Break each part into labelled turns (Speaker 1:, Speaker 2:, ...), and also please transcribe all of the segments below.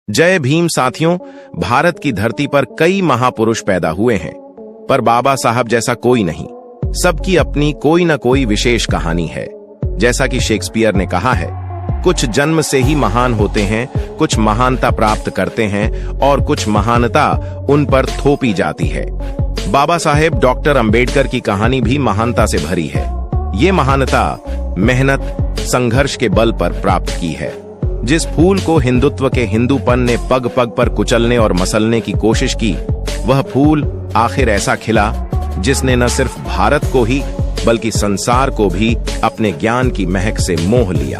Speaker 1: जय भीम साथियों, भारत की धरती पर कई महापुरुष पैदा हुए हैं, पर बाबा साहब जैसा कोई नहीं। सबकी अपनी कोई न कोई विशेष कहानी है। जैसा कि शेक्सपियर ने कहा है, कुछ जन्म से ही महान होते हैं, कुछ महानता प्राप्त करते हैं और कुछ महानता उन पर थोपी जाती है। बाबा साहेब डॉक्टर अंबेडकर की कहानी भी महानता से भरी है। ये महानता मेहनत, संघर्ष के बल पर प्राप्त की है। जिस फूल को हिंदुत्व के हिंदूपन ने पग पग पर कुचलने और मसलने की कोशिश की, वह फूल आखिर ऐसा खिला जिसने न सिर्फ भारत को ही बल्कि संसार को भी अपने ज्ञान की महक से मोह लिया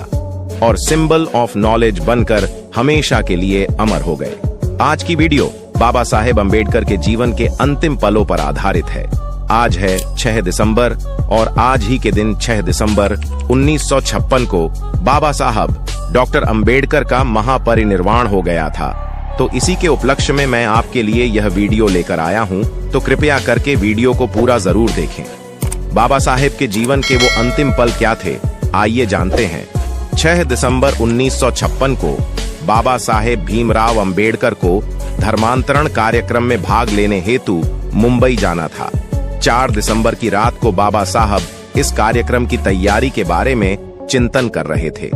Speaker 1: और सिंबल ऑफ नॉलेज बनकर हमेशा के लिए अमर हो गए। आज की वीडियो बाबा साहेब अंबेडकर के जीवन के अंतिम पलों पर आधारित है। आज है 6 दिसंबर और आज ही के दिन 6 दिसंबर 1956 को बाबा साहब डॉक्टर अंबेडकर का महापरिनिर्वाण हो गया था। तो इसी के उपलक्ष्य में मैं आपके लिए यह वीडियो लेकर आया हूं, तो कृपया करके वीडियो को पूरा जरूर देखें। बाबा साहेब के जीवन के वो अंतिम पल क्या थे, आइए जानते हैं। 6 दिसंबर 1956 को बाबा साहेब भीमराव अंबेडकर को धर्मांतरण कार्यक्रम में भाग लेने हेतु मुंबई जाना था। 4 दिसंबर की रात को बाबा साहब इस कार्यक्रम की तैयारी के बारे में चिंतन कर रहे थे।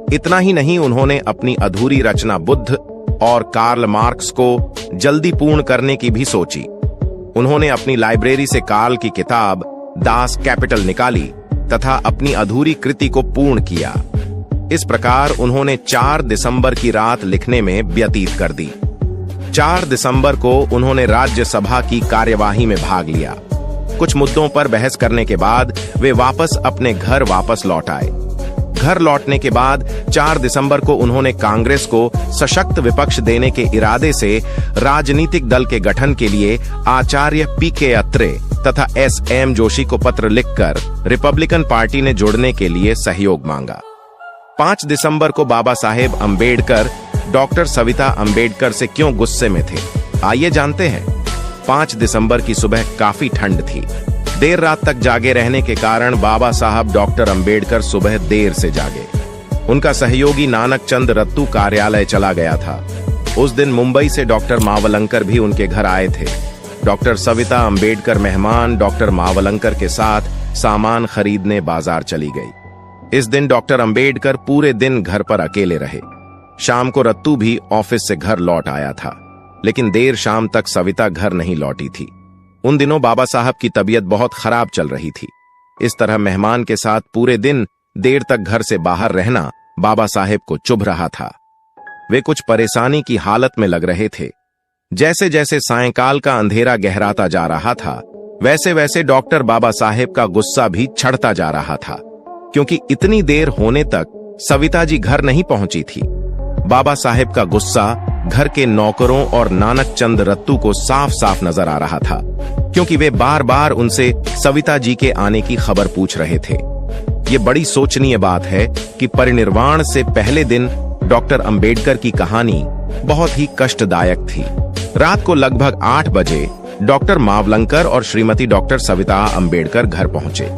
Speaker 1: इतना ही नहीं, उन्होंने अपनी अधूरी रचना बुद्ध और कार्ल मार्क्स को जल्दी पूर्ण करने की भी सोची। उन्होंने अपनी लाइब्रेरी से कार्ल की किताब दास कैपिटल निकाली तथा अपनी अधूरी कृति को पूर्ण किया। इस प्रकार उन्होंने 4 दिसंबर की रात लिखने में व्यतीत कर दी। 4 दिसंबर को उन्होंने राज्यसभा की कार्यवाही में भाग लिया। कुछ मुद्दों पर बहस करने के बाद वे वापस अपने घर लौट आए। घर लौटने के बाद 4 दिसंबर को उन्होंने कांग्रेस को सशक्त विपक्ष देने के इरादे से राजनीतिक दल के गठन के लिए आचार्य पी.के. अत्रे तथा एस.एम. जोशी को पत्र लिखकर रिपब्लिकन पार्टी ने जुड़ने के लिए सहयोग मांगा। 5 दिसंबर को बाबा साहेब अंबेडकर डॉक्टर सविता अंबेडकर से क्यों गुस्से में थे, आइए जानते हैं। 5 दिसंबर की सुबह काफी ठंड थी। देर रात तक जागे रहने के कारण बाबा साहब डॉक्टर अंबेडकर सुबह देर से जागे। उनका सहयोगी नानक चंद रत्तू कार्यालय चला गया था। उस दिन मुंबई से डॉक्टर मावलंकर भी उनके घर आए थे। डॉक्टर सविता अंबेडकर मेहमान डॉक्टर मावलंकर के साथ सामान खरीदने बाजार चली गई। इस दिन डॉक्टर अंबेडकर पूरे दिन घर पर अकेले रहे। शाम को रत्तू भी ऑफिस से घर लौट आया था, लेकिन देर शाम तक सविता घर नहीं लौटी थी। उन दिनों बाबा साहब की तबीयत बहुत खराब चल रही थी। इस तरह मेहमान के साथ पूरे दिन देर तक घर से बाहर रहना बाबा साहेब को चुभ रहा था। वे कुछ परेशानी की हालत में लग रहे थे। जैसे जैसे सायंकाल का अंधेरा गहराता जा रहा था, वैसे वैसे डॉक्टर बाबा साहेब का गुस्सा भी चढ़ता जा रहा था, क्योंकि इतनी देर होने तक सविता जी घर नहीं पहुंची थी। बाबा साहेब का गुस्सा घर के नौकरों और नानक चंद रत्तू को साफ साफ नजर आ रहा था, क्योंकि वे बार बार उनसे सविता जी के आने की खबर पूछ रहे थे। ये बड़ी सोचनीय बात है कि परिनिर्वाण से पहले दिन डॉक्टर अंबेडकर की कहानी बहुत ही कष्टदायक थी। रात को लगभग 8 बजे डॉक्टर मावलंकर और श्रीमती डॉक्टर सविता अंबेडकर घर पहुंचे।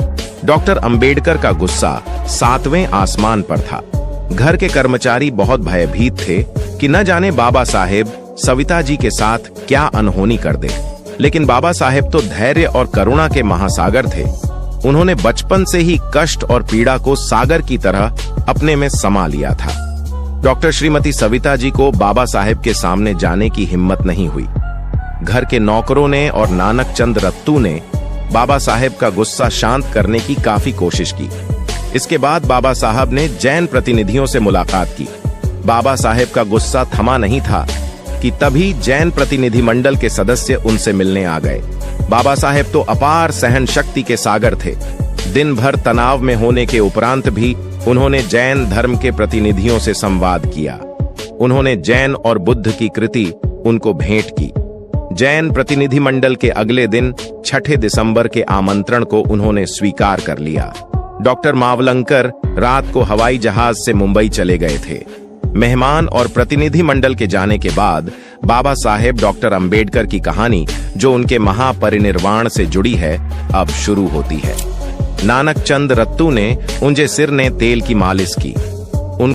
Speaker 1: डॉक्टर अंबेडकर का गुस्सा 7वें आसमान पर था। घर के कर्मचारी बहुत भयभीत थे कि न जाने बाबा साहेब सविता जी के साथ क्या अनहोनी कर दे। लेकिन बाबा साहेब तो धैर्य और करुणा के महासागर थे। उन्होंने बचपन से ही कष्ट और पीड़ा को सागर की तरह अपने में समा लिया था। डॉक्टर श्रीमती सविता जी को बाबा साहेब के सामने जाने की हिम्मत नहीं हुई। घर के नौकरों ने और नानक चंद रत्तू ने बाबा साहेब का गुस्सा शांत करने की काफी कोशिश की। इसके बाद बाबा साहब ने जैन प्रतिनिधियों से मुलाकात की। बाबा साहेब का गुस्सा थमा नहीं था कि तभी जैन प्रतिनिधि मंडल के सदस्य उनसे मिलने आ गए। बाबा साहेब तो अपार सहन शक्ति के सागर थे। दिन भर तनाव में होने के उपरांत भी उन्होंने जैन धर्म के प्रतिनिधियों से संवाद किया। उन्होंने जैन और बुद्ध की कृति उनको भेंट की। जैन प्रतिनिधि मंडल के अगले दिन 6 दिसंबर के आमंत्रण को उन्होंने स्वीकार कर लिया। डॉक्टर मावलंकर रात को हवाई जहाज से मुंबई चले गए थे। मेहमान और प्रतिनिधि मंडल के जाने के बाद बाबा साहेब डॉक्टर अंबेडकर की कहानी, जो उनके महापरिनिर्वाण से जुड़ी है, अब शुरू होती है। नानक चंद रत्तू ने उनके सिर ने तेल की मालिश की।